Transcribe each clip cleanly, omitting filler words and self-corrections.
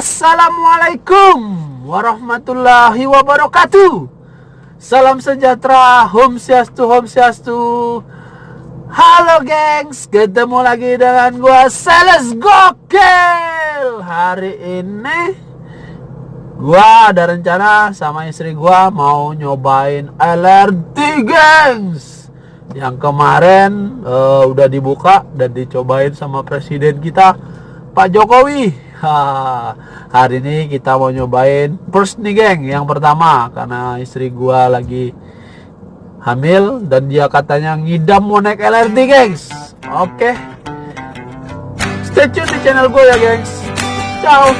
Assalamualaikum warahmatullahi wabarakatuh. Salam sejahtera, Om Swastiastu. Halo gengs, ketemu lagi dengan gua Sales Gokil. Hari ini gua ada rencana sama istri gua mau nyobain LRT gengs. Yang kemarin udah dibuka dan dicobain sama presiden kita Pak Jokowi. Hari ini kita mau nyobain first nih geng, yang pertama, karena istri gua lagi hamil dan dia katanya ngidam mau naik LRT gengs. Oke, stay tune di channel gue ya gengs. Ciao.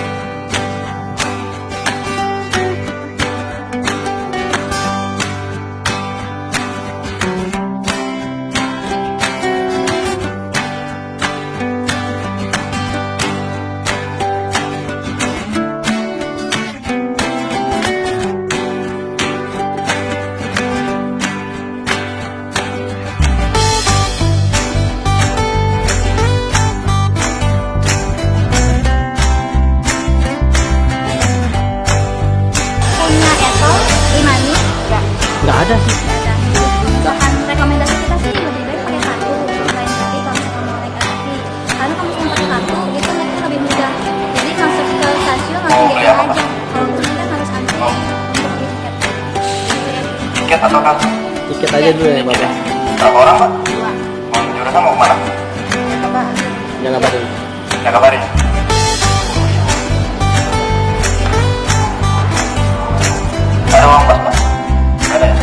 Nggak ada sih. Bahan rekomendasi kita sih lebih baik pakai kartu. Lain kali kalau misalkan mau naik LRT, karena kalau misalkan pakai kartu itu naiknya lebih mudah. Jadi masuk ke stasiun langsung jalan aja. Kalau ini kan harus antri untuk beli tiket. Tiket atau kartu? Tiket aja dulu ya bapak. Berapa orang pak? Dua. Mau jurusan mau kemana? Coba. Yang ngabarin. Ya kabarin. Ada uang pas pak? Ada ya?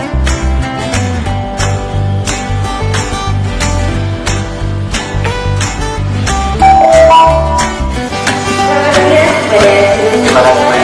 Terima kasih pak.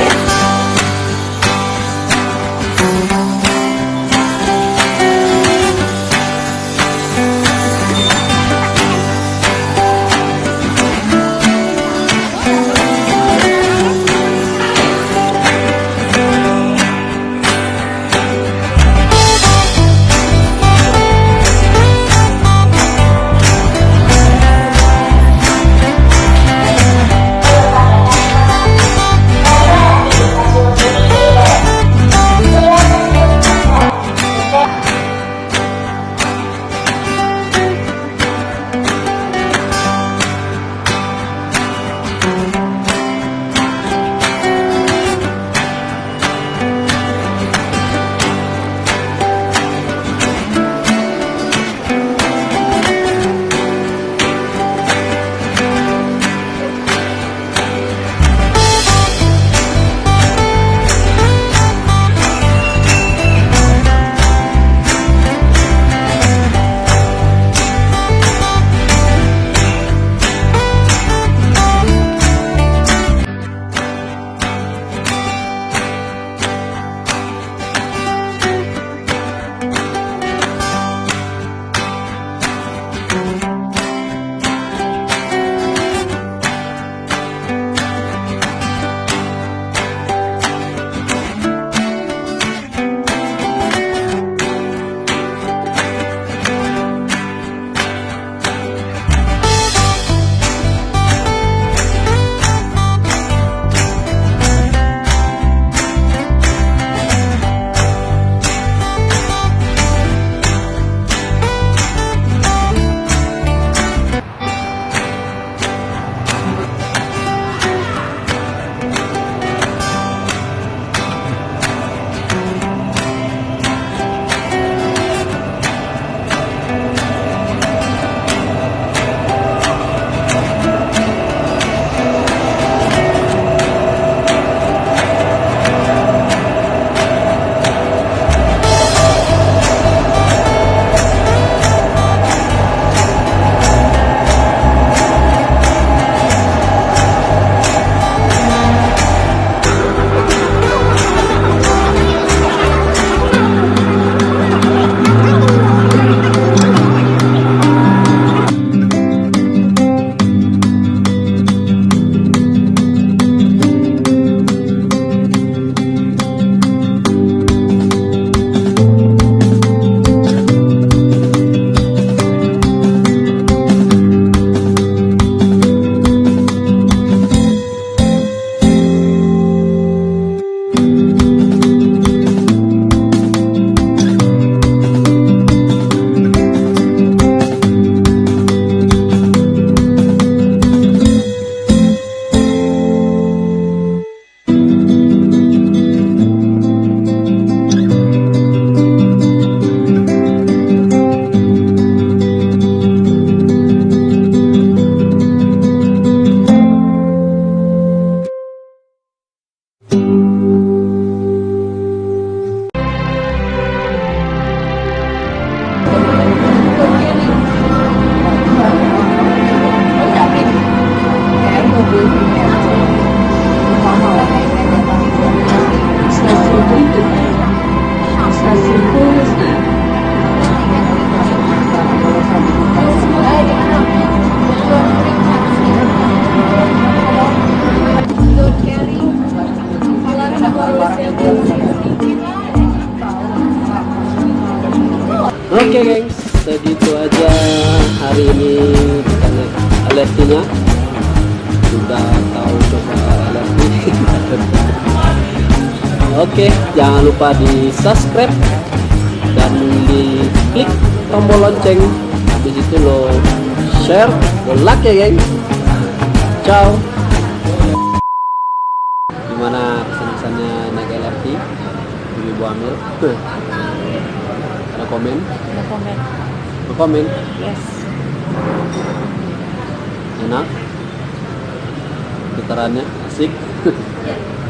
jadi itu aja hari ini kita naik LRT-nya. Sudah tahu coba LRT. Oke, jangan lupa di subscribe dan di klik tombol lonceng. Habis itu lo share, lo like ya geng. Ciao. Gimana kesan-kesannya naik LRT? Ibu Amil. Ada komen? No comment. Ada komen? Yes. Enak? Putarannya asik?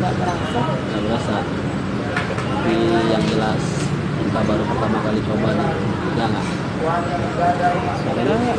Nggak berasa. Gak berasa. Tapi yang jelas kita baru pertama kali coba nih. Ya nggak? Sekarang ya,